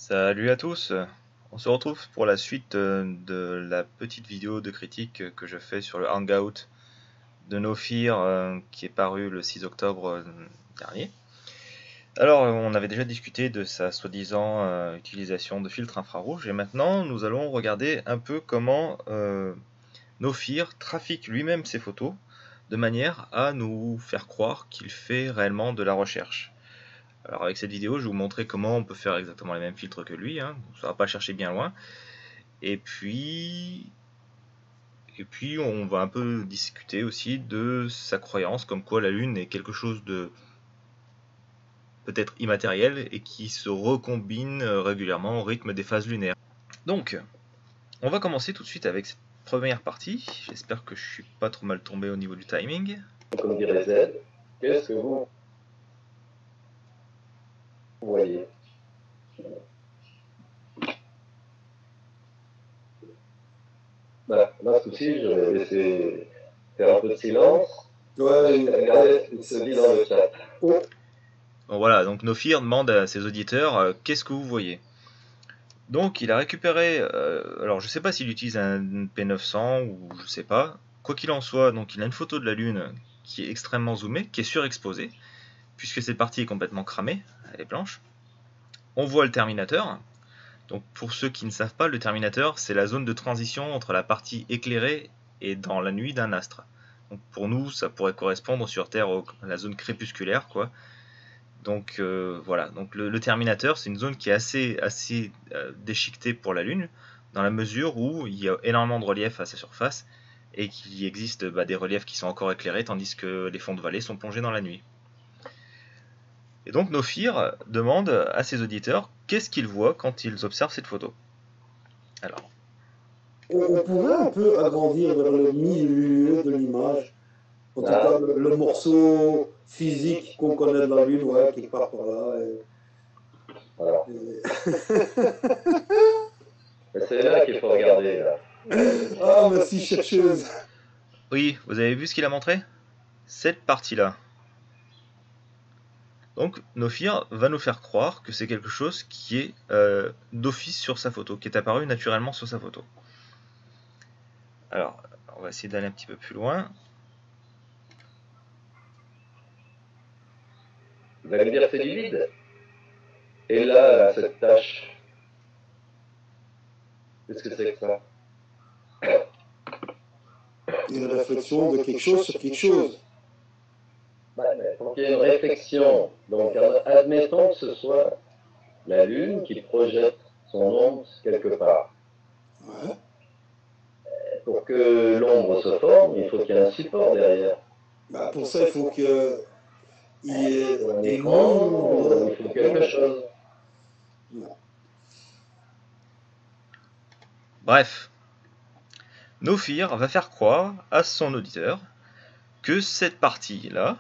Salut à tous, on se retrouve pour la suite de la petite vidéo de critique que je fais sur le Hangout de No Fear qui est paru le 6 octobre dernier. Alors on avait déjà discuté de sa soi-disant utilisation de filtres infrarouges et maintenant nous allons regarder un peu comment No Fear trafique lui-même ses photos de manière à nous faire croire qu'il fait réellement de la recherche. Alors avec cette vidéo, je vais vous montrer comment on peut faire exactement les mêmes filtres que lui, hein. Ça va pas chercher bien loin. Et puis on va un peu discuter aussi de sa croyance, comme quoi la Lune est quelque chose de peut-être immatériel et qui se recombine régulièrement au rythme des phases lunaires. Donc, on va commencer tout de suite avec cette première partie. J'espère que je suis pas trop mal tombé au niveau du timing. Comme dirait Z, qu'est-ce que vous voyez? Là, ce coup-ci, je vais laisser faire un peu de silence. Ouais, regardez ce qui se dit dans le chat. Bon, voilà, donc No Fear demande à ses auditeurs qu'est-ce que vous voyez. Donc il a récupéré, alors je sais pas s'il utilise un P900 ou je sais pas, quoi qu'il en soit, donc il a une photo de la Lune qui est extrêmement zoomée, qui est surexposée, puisque cette partie est complètement cramée, elle est blanche. On voit le terminateur, donc pour ceux qui ne savent pas, le terminateur c'est la zone de transition entre la partie éclairée et dans la nuit d'un astre. Donc pour nous ça pourrait correspondre sur Terre à la zone crépusculaire quoi. Donc voilà, donc le terminateur c'est une zone qui est assez déchiquetée pour la Lune, dans la mesure où il y a énormément de relief à sa surface, et qu'il existe des reliefs qui sont encore éclairés, tandis que les fonds de vallée sont plongés dans la nuit. Et donc No Fear demande à ses auditeurs qu'est-ce qu'ils voient quand ils observent cette photo. Alors, on pourrait un peu agrandir vers le milieu de l'image. En tout cas, le morceau physique qu'on connaît de la Lune, ouais, quelque part par là. Voilà. C'est là qu'il faut regarder. Là. Ah, merci, chercheuse. oui, vous avez vu ce qu'il a montré? Cette partie-là. Donc No Fear va nous faire croire que c'est quelque chose qui est d'office sur sa photo, qui est apparu naturellement sur sa photo. Alors, on va essayer d'aller un petit peu plus loin. Vous allez me dire c'est du vide. Et là, cette tache, qu'est-ce que c'est que ça? Une réflexion de quelque chose sur quelque chose. Pour qu'il y ait une réflexion, donc admettons que ce soit la Lune qui projette son ombre quelque part. Ouais. Pour que l'ombre se forme, il faut qu'il y ait un support derrière. Pour ça, il faut qu'il y ait un écran, il faut quelque chose. Non. Bref, No Fear va faire croire à son auditeur que cette partie-là,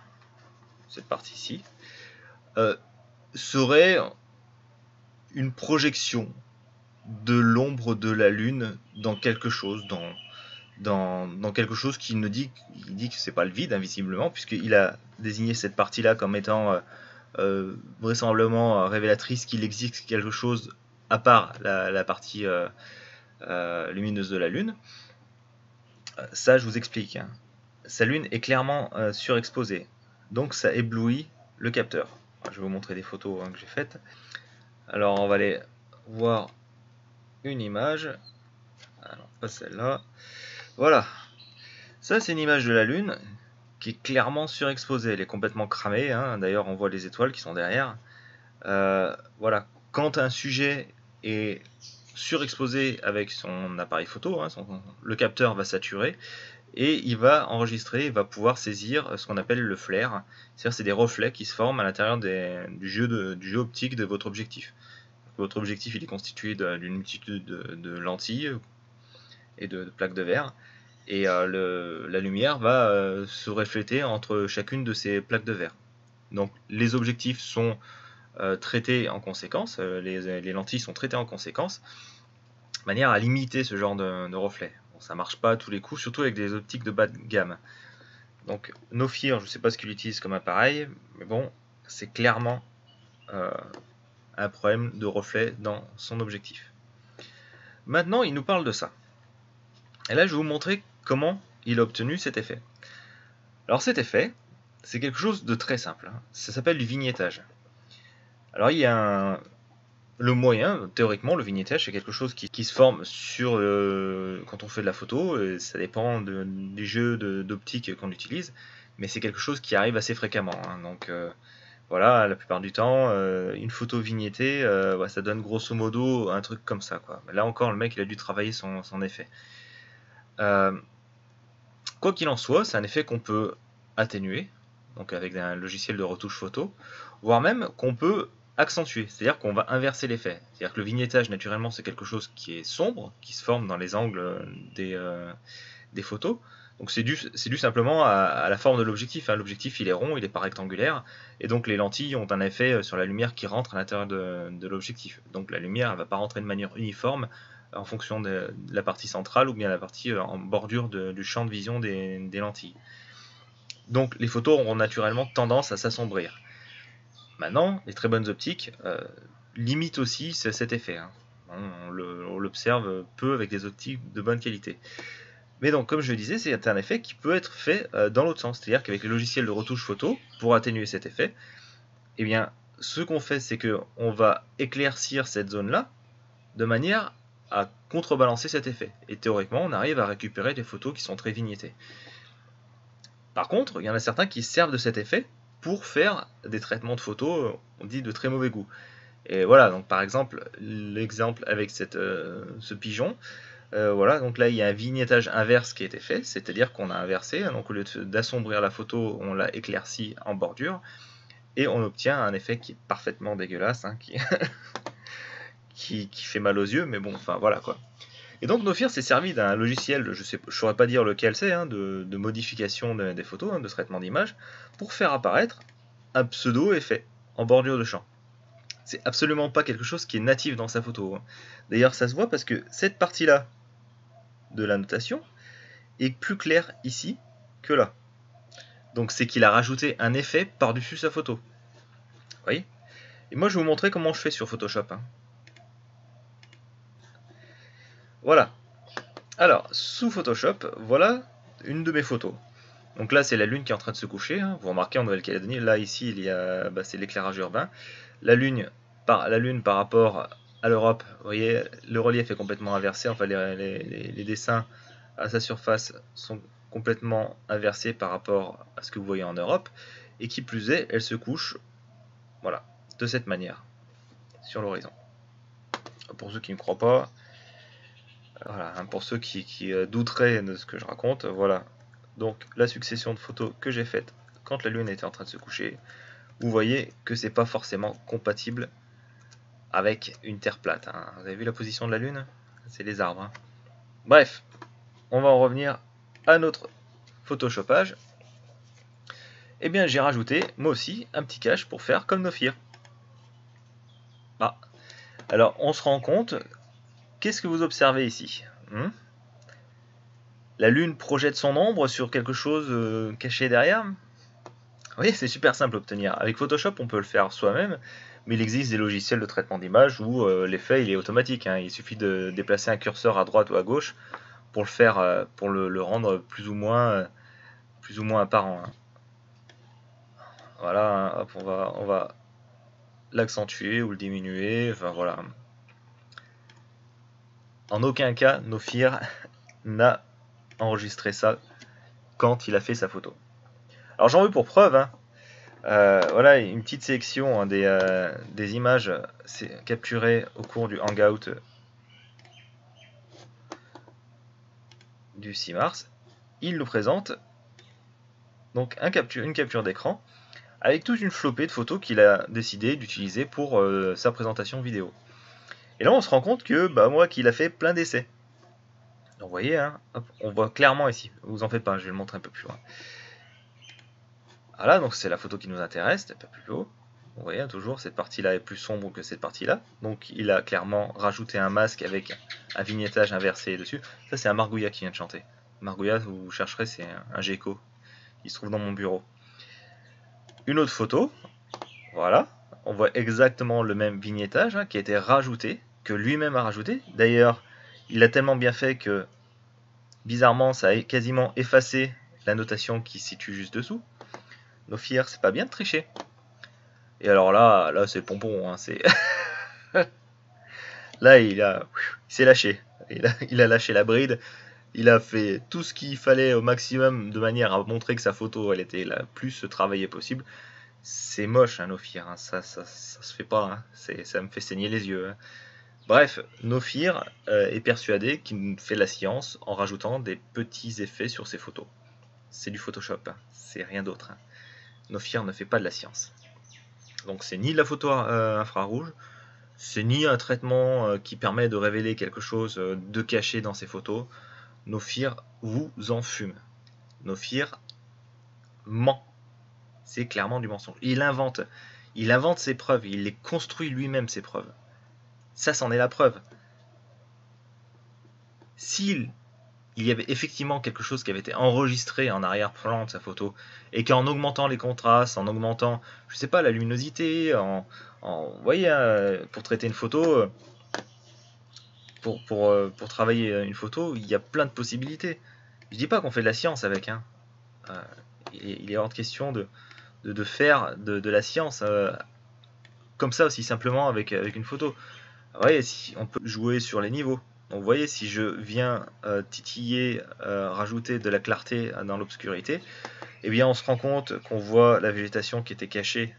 cette partie-ci, serait une projection de l'ombre de la Lune dans quelque chose, dans quelque chose qui ne dit, il dit que c'est pas le vide, invisiblement, puisqu'il a désigné cette partie-là comme étant vraisemblablement révélatrice qu'il existe quelque chose à part la partie lumineuse de la Lune. Ça, je vous explique. Hein. Sa Lune est clairement surexposée, donc ça éblouit le capteur. Je vais vous montrer des photos que j'ai faites. Alors, on va aller voir une image. Alors, pas celle-là. Voilà. Ça, c'est une image de la Lune qui est clairement surexposée. Elle est complètement cramée. Hein. D'ailleurs, on voit les étoiles qui sont derrière. Voilà. Quand un sujet est surexposé avec son appareil photo, hein, le capteur va saturer et il va enregistrer, il va pouvoir saisir ce qu'on appelle le flare. C'est-à-dire c'est des reflets qui se forment à l'intérieur du jeu optique de votre objectif. Votre objectif il est constitué d'une multitude de lentilles et de plaques de verre. Et la lumière va se refléter entre chacune de ces plaques de verre. Donc les objectifs sont traités en conséquence, les lentilles sont traitées en conséquence, de manière à limiter ce genre de reflets. Bon, ça marche pas à tous les coups, surtout avec des optiques de bas de gamme. Donc No Fear, je ne sais pas ce qu'il utilise comme appareil, mais bon, c'est clairement un problème de reflet dans son objectif. Maintenant, il nous parle de ça. Et là, je vais vous montrer comment il a obtenu cet effet. Alors cet effet, c'est quelque chose de très simple. Ça s'appelle du vignettage. Alors il y a le moyen, théoriquement, le vignettage, c'est quelque chose qui se forme sur quand on fait de la photo, et ça dépend du jeu d'optique qu'on utilise, mais c'est quelque chose qui arrive assez fréquemment. Donc voilà, la plupart du temps, une photo vignettée, ça donne grosso modo un truc comme ça, quoi. Mais là encore, le mec, il a dû travailler son effet. Quoi qu'il en soit, c'est un effet qu'on peut atténuer, donc avec un logiciel de retouche photo, voire même qu'on peut accentuer, c'est-à-dire qu'on va inverser l'effet. C'est-à-dire que le vignettage, naturellement, c'est quelque chose qui est sombre, qui se forme dans les angles des photos. Donc c'est dû simplement à la forme de l'objectif. L'objectif, il est rond, il n'est pas rectangulaire, et donc les lentilles ont un effet sur la lumière qui rentre à l'intérieur de l'objectif. Donc la lumière ne va pas rentrer de manière uniforme en fonction de la partie centrale ou bien la partie en bordure du champ de vision des lentilles. Donc les photos auront naturellement tendance à s'assombrir. Maintenant, les très bonnes optiques limitent aussi cet effet. On l'observe peu avec des optiques de bonne qualité. Mais donc, comme je le disais, c'est un effet qui peut être fait dans l'autre sens. C'est-à-dire qu'avec les logiciels de retouche photo, pour atténuer cet effet, eh bien, ce qu'on fait, c'est qu'on va éclaircir cette zone-là de manière à contrebalancer cet effet. Et théoriquement, on arrive à récupérer des photos qui sont très vignettées. Par contre, il y en a certains qui servent de cet effet pour faire des traitements de photos, on dit de très mauvais goût. Et voilà, donc par exemple, l'exemple avec ce pigeon, voilà, donc là il y a un vignettage inverse qui a été fait, c'est-à-dire qu'on a inversé, donc au lieu d'assombrir la photo, on l'a éclairci en bordure, et on obtient un effet qui est parfaitement dégueulasse, qui fait mal aux yeux, mais bon, enfin voilà quoi. Et donc Nofir s'est servi d'un logiciel, je ne saurais pas dire lequel c'est, de modification des photos, de traitement d'image, pour faire apparaître un pseudo-effet en bordure de champ. C'est absolument pas quelque chose qui est natif dans sa photo. D'ailleurs, ça se voit parce que cette partie-là de la notation est plus claire ici que là. Donc c'est qu'il a rajouté un effet par-dessus sa photo. Vous voyez ? Et moi, je vais vous montrer comment je fais sur Photoshop. Voilà. Alors, sous Photoshop, voilà une de mes photos. Donc là, c'est la lune qui est en train de se coucher. Vous remarquez, en Nouvelle-Calédonie, là, ici, il y a, c'est l'éclairage urbain. La lune par rapport à l'Europe, vous voyez, le relief est complètement inversé. Enfin, les dessins à sa surface sont complètement inversés par rapport à ce que vous voyez en Europe. Et qui plus est, elle se couche, voilà, de cette manière, sur l'horizon. Pour ceux qui ne croient pas, voilà, pour ceux qui douteraient de ce que je raconte, voilà. Donc la succession de photos que j'ai faite quand la lune était en train de se coucher, vous voyez que c'est pas forcément compatible avec une terre plate. Vous avez vu la position de la lune? C'est les arbres. Bref, on va en revenir à notre photoshopage. Eh bien j'ai rajouté moi aussi un petit cache pour faire comme Nofir. Alors on se rend compte, qu'est-ce que vous observez ici? La lune projette son ombre sur quelque chose caché derrière. Vous voyez, c'est super simple à obtenir. Avec Photoshop, on peut le faire soi-même, mais il existe des logiciels de traitement d'image où l'effet il est automatique. Il suffit de déplacer un curseur à droite ou à gauche pour le faire, pour le rendre plus ou moins apparent. Voilà, hop, on va l'accentuer ou le diminuer. Enfin voilà. En aucun cas, Nofir n'a enregistré ça quand il a fait sa photo. Alors j'en veux pour preuve, voilà une petite sélection des images capturées au cours du Hangout du 6 mars. Il nous présente donc une capture d'écran avec toute une flopée de photos qu'il a décidé d'utiliser pour sa présentation vidéo. Et là on se rend compte que moi qu'il a fait plein d'essais. Donc vous voyez, hop, on voit clairement ici, vous en faites pas, je vais le montrer un peu plus loin. Voilà, donc c'est la photo qui nous intéresse, c'est un peu plus haut. Vous voyez, toujours, cette partie-là est plus sombre que cette partie-là. Donc il a clairement rajouté un masque avec un vignettage inversé dessus. Ça, c'est un Margouillat qui vient de chanter. Margouillat, vous chercherez, c'est un gecko. Il se trouve dans mon bureau. Une autre photo, voilà. on voit exactement le même vignettage qui a été rajouté, que lui-même a rajouté. D'ailleurs, il l'a tellement bien fait que, bizarrement, ça a quasiment effacé la notation qui se situe juste dessous. Nofir, c'est pas bien de tricher. Et alors là c'est pompon, c'est... Là, il s'est lâché. Il a lâché la bride. Il a fait tout ce qu'il fallait au maximum de manière à montrer que sa photo, elle était la plus travaillée possible. C'est moche, Nofir. Ça se fait pas. Ça me fait saigner les yeux. Bref, Nofir est persuadé qu'il fait la science en rajoutant des petits effets sur ses photos. C'est du Photoshop. C'est rien d'autre. Nofir ne fait pas de la science. Donc c'est ni de la photo infrarouge, c'est ni un traitement qui permet de révéler quelque chose de caché dans ses photos. Nofir vous en fume. Nofir ment. C'est clairement du mensonge. Il invente ses preuves, il les construit lui-même, ses preuves. Ça, c'en est la preuve. S'il y avait effectivement quelque chose qui avait été enregistré en arrière-plan de sa photo, et qu'en augmentant les contrastes, en augmentant, je sais pas, la luminosité, vous voyez, pour traiter une photo, pour travailler une photo, il y a plein de possibilités. Je dis pas qu'on fait de la science avec, il est hors de question de faire de la science comme ça aussi simplement avec une photo. Vous voyez, si on peut jouer sur les niveaux. Donc vous voyez, si je viens titiller, rajouter de la clarté dans l'obscurité, eh bien on se rend compte qu'on voit la végétation qui était cachée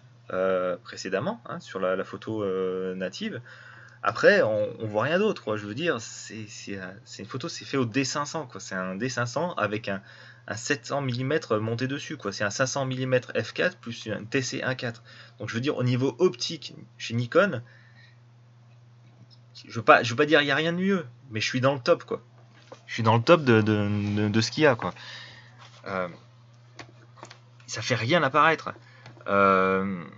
précédemment sur la photo native. Après, on voit rien d'autre, quoi. Je veux dire, c'est une photo, c'est fait au D500, quoi. C'est un D500 avec un 700 mm monté dessus, quoi. C'est un 500 mm f4 plus un TC 1.4. Donc je veux dire, au niveau optique, chez Nikon, je veux pas dire il n'y a rien de mieux, mais je suis dans le top, quoi. Je suis dans le top de ce qu'il y a, quoi. Ça fait rien apparaître. On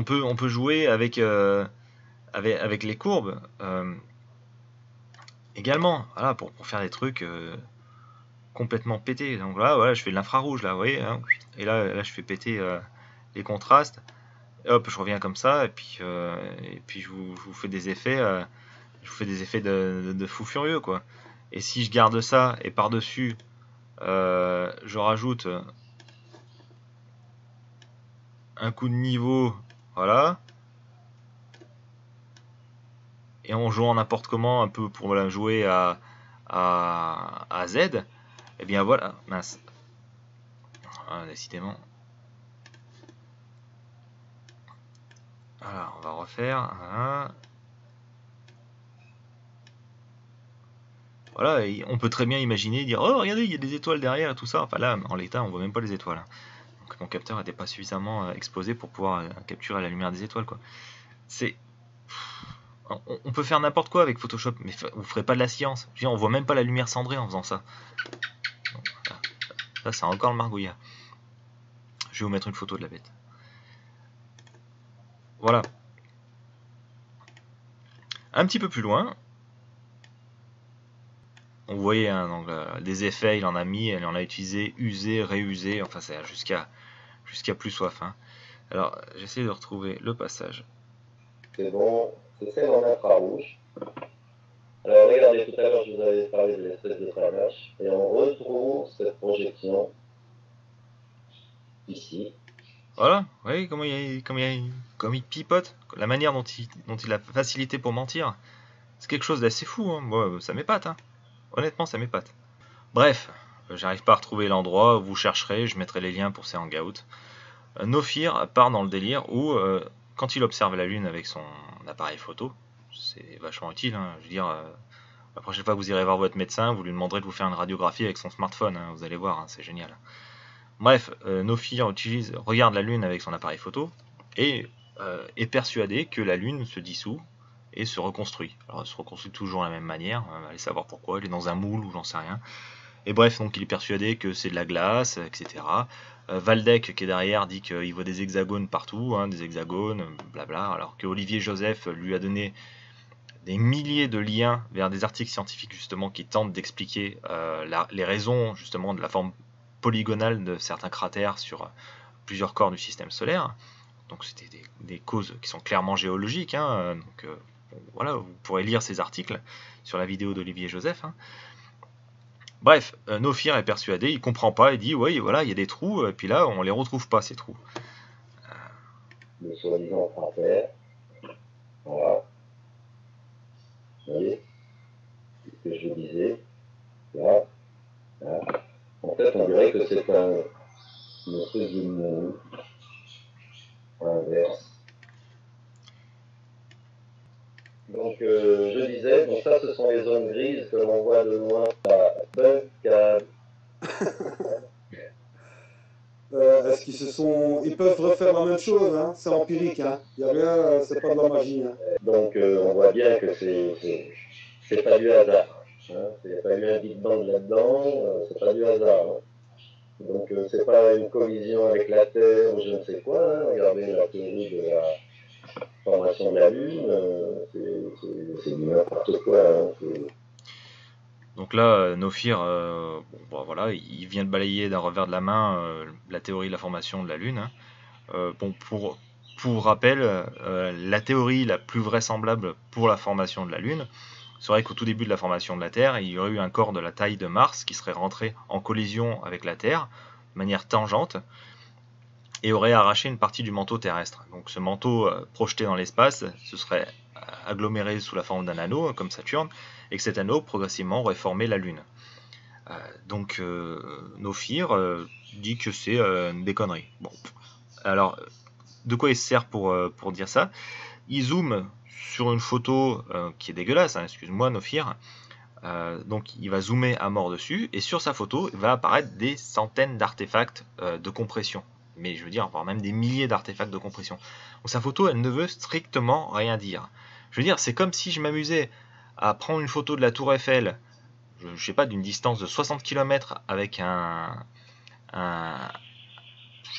peut jouer avec les courbes également, voilà, pour faire des trucs complètement pétés. Donc là, voilà, je fais de l'infrarouge, là, vous voyez, et là, je fais péter les contrastes. Et hop, je reviens comme ça, et puis je vous fais des effets, de fou furieux, quoi. Et si je garde ça, et par-dessus, je rajoute un coup de niveau, voilà, et on joue en n'importe comment, un peu pour la jouer à Z, et bien voilà, mince, décidément. Voilà, on va refaire. Voilà, et on peut très bien imaginer, dire oh regardez, il y a des étoiles derrière et tout ça. Enfin là, en l'état, on voit même pas les étoiles. Donc mon capteur n'était pas suffisamment exposé pour pouvoir capturer la lumière des étoiles, quoi. On peut faire n'importe quoi avec Photoshop, mais vous ferez pas de la science. Je veux dire, on voit même pas la lumière cendrée en faisant ça. Donc, là, c'est encore le margouillard. Je vais vous mettre une photo de la bête. Voilà. Un petit peu plus loin, vous voyez, donc, des effets, il en a mis, il en a utilisé, usé, réusé, enfin c'est jusqu'à plus soif. Alors, j'essaie de retrouver le passage. C'est bon, c'est celle en infrarouge. Alors regardez, tout à l'heure je vous avais parlé de l'espèce de travache, et on retrouve cette projection ici. Voilà, vous voyez comme il pipote, la manière dont il a facilité pour mentir, c'est quelque chose d'assez fou, Moi, ça m'épate, honnêtement ça m'épate. Bref, j'arrive pas à retrouver l'endroit, vous chercherez, je mettrai les liens pour ces hangouts. Nofir part dans le délire où, quand il observe la Lune avec son appareil photo, c'est vachement utile, je veux dire, la prochaine fois que vous irez voir votre médecin, vous lui demanderez de vous faire une radiographie avec son smartphone, vous allez voir, c'est génial. Bref, Nofir regarde la Lune avec son appareil photo et est persuadé que la Lune se dissout et se reconstruit. Alors elle se reconstruit toujours de la même manière, allez savoir pourquoi, elle est dans un moule ou j'en sais rien. Et bref, donc il est persuadé que c'est de la glace, etc. Waldeck qui est derrière dit qu'il voit des hexagones partout, des hexagones, blabla, alors que Olivier Joseph lui a donné des milliers de liens vers des articles scientifiques justement qui tentent d'expliquer les raisons justement de la forme polygonale de certains cratères sur plusieurs corps du système solaire. Donc c'était des causes qui sont clairement géologiques, hein, donc bon, voilà, vous pourrez lire ces articles sur la vidéo d'Olivier Joseph. Hein. Bref, Nofir est persuadé, il comprend pas, il dit oui, voilà, il y a des trous, et puis là, on les retrouve pas ces trous. Le soi-disant cratère. Voilà. Vous voyez ce que je disais. Là. Là. En fait, on dirait que c'est une espèce de moule. Inverse. Donc, je disais, donc ça, ce sont les zones grises que l'on voit de loin à Bunkab. Est-ce qu'ils se sont... Ils peuvent refaire la même chose, hein? C'est empirique, hein? Il n'y a rien, c'est pas de la magie. Hein? Donc, on voit bien que c'est pas du hasard. Hein? Il n'y a pas eu un Big Bang là-dedans, c'est pas du hasard. Hein? Donc, c'est pas une collision avec la Terre ou je ne sais quoi. Hein? Regardez la théorie de la formation de la Lune, c'est du n'importe quoi. Hein? Donc là, Nofir, bon, voilà, il vient de balayer d'un revers de la main la théorie de la formation de la Lune. Hein. Bon, pour rappel, la théorie la plus vraisemblable pour la formation de la Lune serait qu'au tout début de la formation de la Terre, il y aurait eu un corps de la taille de Mars qui serait rentré en collision avec la Terre de manière tangente et aurait arraché une partie du manteau terrestre. Donc ce manteau projeté dans l'espace se serait aggloméré sous la forme d'un anneau, comme Saturne, et que cet anneau progressivement aurait formé la Lune. Donc Nofir dit que c'est des conneries. Bon. Alors, de quoi il se sert pour dire ça? Il zoome sur une photo qui est dégueulasse, hein, excuse-moi Nofir. Donc il va zoomer à mort dessus, et sur sa photo, il va apparaître des centaines d'artefacts de compression. Mais je veux dire, voire même des milliers d'artefacts de compression. Donc sa photo, elle ne veut strictement rien dire. Je veux dire, c'est comme si je m'amusais à prendre une photo de la Tour Eiffel, je sais pas, d'une distance de 60 km avec je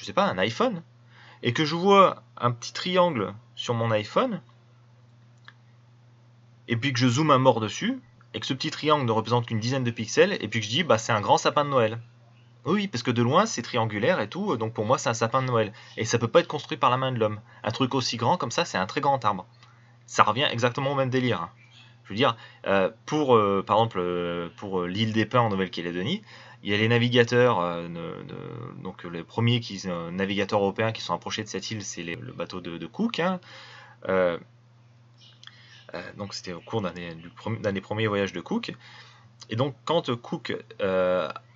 sais pas, un iPhone, et que je vois un petit triangle sur mon iPhone, et puis que je zoome à mort dessus, et que ce petit triangle ne représente qu'une dizaine de pixels, et puis que je dis, bah c'est un grand sapin de Noël. Oui, parce que de loin, c'est triangulaire et tout, donc pour moi, c'est un sapin de Noël. Et ça peut pas être construit par la main de l'homme. Un truc aussi grand comme ça, c'est un très grand arbre. Ça revient exactement au même délire. Hein. Je veux dire, par exemple, pour l'île des Pins en Nouvelle-Calédonie, il y a les navigateurs, donc les premiers navigateurs européens qui sont approchés de cette île, c'est le bateau de Cook. Hein. Donc c'était au cours d'un des premiers voyages de Cook. Et donc quand Cook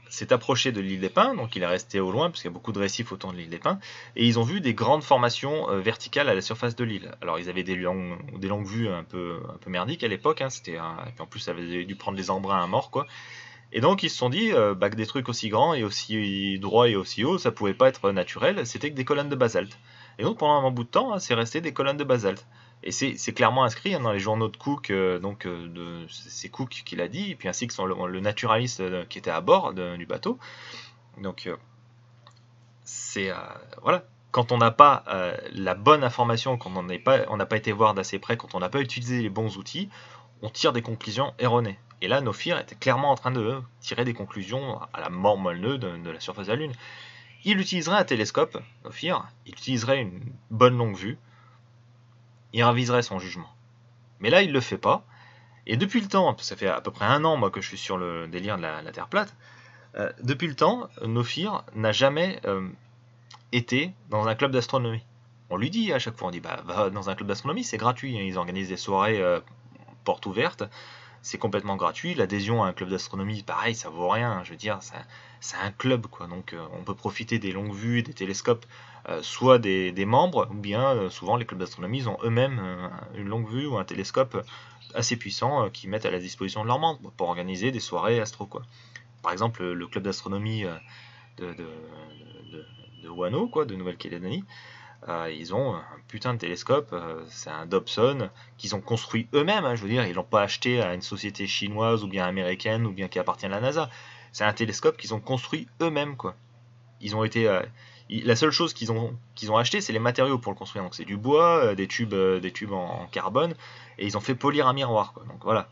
s'est approché de l'île des Pins, donc il est resté au loin parce qu'il y a beaucoup de récifs autour de l'île des Pins, et ils ont vu des grandes formations verticales à la surface de l'île. Alors ils avaient des longues vues un peu merdiques à l'époque, hein, et puis en plus ça avait dû prendre des embruns à mort, quoi. Et donc ils se sont dit que des trucs aussi grands et aussi droits et aussi hauts, ça pouvait pas être naturel, c'était que des colonnes de basalte. Et donc pendant un bout de temps, hein, c'est resté des colonnes de basalte. Et c'est clairement inscrit, hein, dans les journaux de Cook, c'est Cook qui l'a dit, et puis ainsi que le naturaliste qui était à bord du bateau. Donc voilà, quand on n'a pas la bonne information, quand on n'a pas été voir d'assez près, quand on n'a pas utilisé les bons outils, on tire des conclusions erronées. Et là, Nofir était clairement en train de tirer des conclusions à la mort moelle de la surface de la Lune. Il utiliserait un télescope, Nofir, il utiliserait une bonne longue vue, il raviserait son jugement. Mais là, il ne le fait pas. Et depuis le temps, ça fait à peu près 1 an moi, que je suis sur le délire de la Terre plate, depuis le temps, Nofir n'a jamais été dans un club d'astronomie. On lui dit à chaque fois, on dit, va dans un club d'astronomie, c'est gratuit. Ils organisent des soirées portes ouvertes, c'est complètement gratuit. L'adhésion à un club d'astronomie, pareil, ça vaut rien. Je veux dire, c'est un club, quoi. Donc on peut profiter des longues vues, des télescopes, soit des membres, ou bien souvent les clubs d'astronomie, ils ont eux-mêmes une longue vue ou un télescope assez puissant qu'ils mettent à la disposition de leurs membres pour organiser des soirées astro, quoi. Par exemple, le club d'astronomie de Wano, quoi, de Nouvelle-Calédonie, ils ont un putain de télescope, c'est un Dobson qu'ils ont construit eux-mêmes, hein, je veux dire, ils l'ont pas acheté à une société chinoise ou bien américaine ou bien qui appartient à la NASA. C'est un télescope qu'ils ont construit eux-mêmes, quoi. Ils ont été la seule chose qu'ils ont acheté, c'est les matériaux pour le construire. Donc c'est du bois, des tubes en carbone, et ils ont fait polir un miroir, quoi. Donc voilà.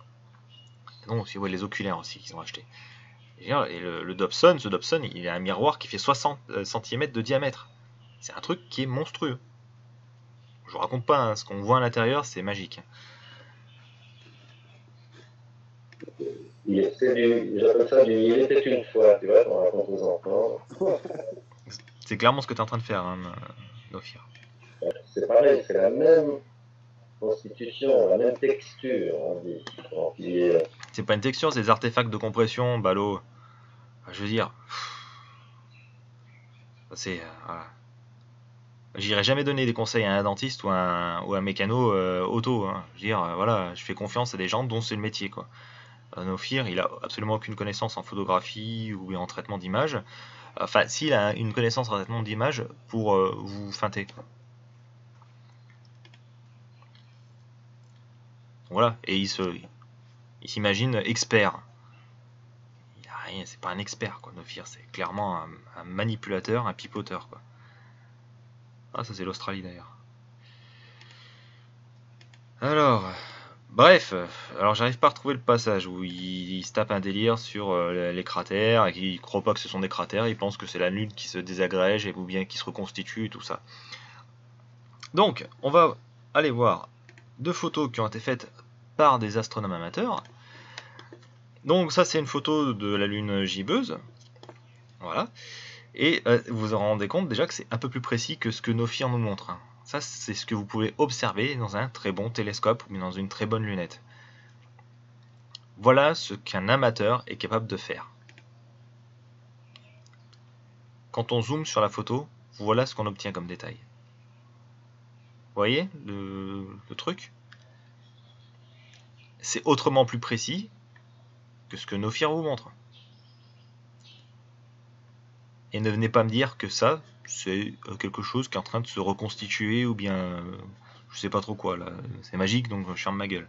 Donc aussi, ouais, les oculaires aussi qu'ils ont acheté. Et le Dobson, ce Dobson, il a un miroir qui fait 60 cm de diamètre. C'est un truc qui est monstrueux. je vous raconte pas, hein, ce qu'on voit à l'intérieur, c'est magique. J'appelle ça du il était une fois, tu vois, qu'on raconte aux enfants. C'est clairement ce que tu es en train de faire, hein, Nofir. C'est pareil, c'est la même constitution, la même texture, on dit. C'est pas une texture, c'est des artefacts de compression, ballot. Je veux dire, c'est voilà. J'irai jamais donner des conseils à un dentiste ou à un mécano auto. Hein. Je veux dire, voilà, je fais confiance à des gens dont c'est le métier, quoi. Nofir, il a absolument aucune connaissance en photographie ou en traitement d'image. Enfin, s'il a une connaissance en traitement d'image pour vous feinter. Voilà, et il s'imagine expert. C'est pas un expert, quoi. Nofir, c'est clairement un manipulateur, un pipoteur, quoi. Ah, ça c'est l'Australie d'ailleurs. Alors, bref, alors j'arrive pas à retrouver le passage où il se tape un délire sur les cratères et qu'il croit pas que ce sont des cratères, il pense que c'est la Lune qui se désagrège ou bien qui se reconstitue et tout ça. Donc, on va aller voir deux photos qui ont été faites par des astronomes amateurs. Donc ça c'est une photo de la Lune gibbeuse, voilà. Et vous vous rendez compte déjà que c'est un peu plus précis que ce que Nofir nous montre. Hein. Ça, c'est ce que vous pouvez observer dans un très bon télescope ou dans une très bonne lunette. Voilà ce qu'un amateur est capable de faire. Quand on zoome sur la photo, voilà ce qu'on obtient comme détail. Vous voyez le truc? C'est autrement plus précis que ce que Nofir vous montre. Et ne venez pas me dire que ça, c'est quelque chose qui est en train de se reconstituer ou bien je sais pas trop quoi là, c'est magique donc je ferme ma gueule.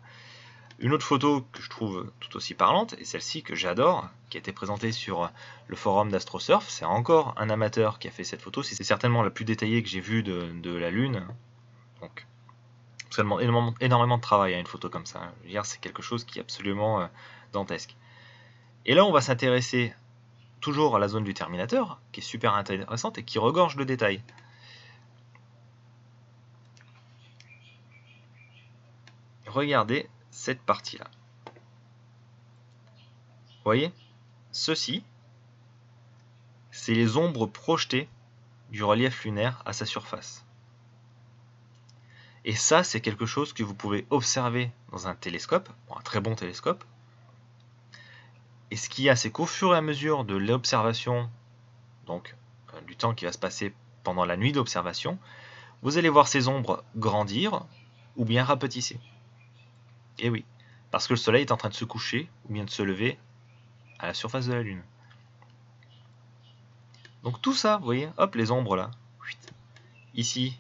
Une autre photo que je trouve tout aussi parlante, et celle-ci que j'adore, qui a été présentée sur le forum d'AstroSurf, c'est encore un amateur qui a fait cette photo, c'est certainement la plus détaillée que j'ai vue de la Lune, donc ça demande énormément de travail à une photo comme ça, je veux dire, c'est quelque chose qui est absolument dantesque. Et là on va s'intéresser toujours à la zone du terminateur, qui est super intéressante et qui regorge de détails. Regardez cette partie-là. Vous voyez? Ceci, c'est les ombres projetées du relief lunaire à sa surface. Et ça, c'est quelque chose que vous pouvez observer dans un télescope, un très bon télescope. Et ce qu'il y a, c'est qu'au fur et à mesure de l'observation, donc du temps qui va se passer pendant la nuit d'observation, vous allez voir ces ombres grandir ou bien rapetisser. Et oui, parce que le soleil est en train de se coucher ou bien de se lever à la surface de la Lune. Donc tout ça, vous voyez, hop, les ombres là. Ici,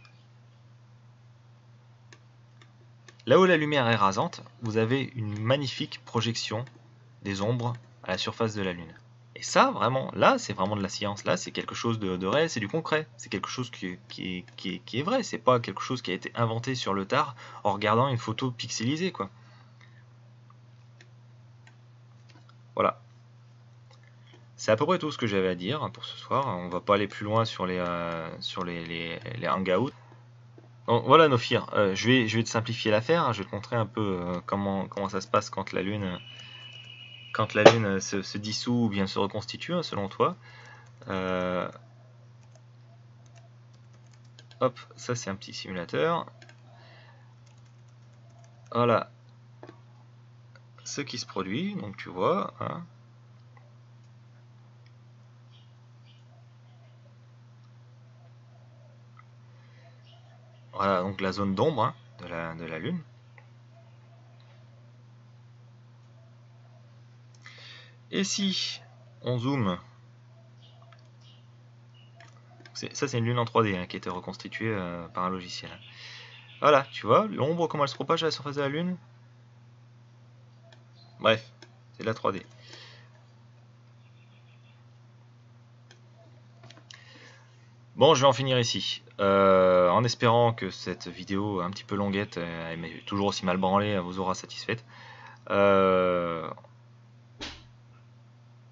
là où la lumière est rasante, vous avez une magnifique projection des ombres à la surface de la Lune. Et ça, vraiment, là, c'est vraiment de la science. Là, c'est quelque chose de réel, c'est du concret. C'est quelque chose qui est vrai. C'est pas quelque chose qui a été inventé sur le tard en regardant une photo pixelisée, quoi. Voilà. C'est à peu près tout ce que j'avais à dire pour ce soir. On va pas aller plus loin sur les hangouts. Donc, voilà Nofir, je vais te simplifier l'affaire. Hein. Je vais te montrer un peu comment ça se passe quand la Lune se dissout ou bien se reconstitue, hein, selon toi. Hop, ça c'est un petit simulateur. Voilà ce qui se produit, donc tu vois. Hein. Voilà donc la zone d'ombre, hein, de la Lune. Et si on zoome, ça c'est une Lune en 3D hein, qui a été reconstituée par un logiciel. Voilà, tu vois, l'ombre comment elle se propage à la surface de la Lune. Bref, c'est de la 3D. Bon, je vais en finir ici. En espérant que cette vidéo un petit peu longuette, mais toujours aussi mal branlée, vous aura satisfaite. Je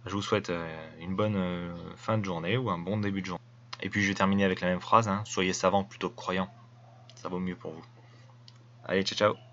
vous souhaite une bonne fin de journée ou un bon début de journée. Et puis je vais terminer avec la même phrase, hein, soyez savants plutôt que croyants. ça vaut mieux pour vous. Allez, ciao ciao.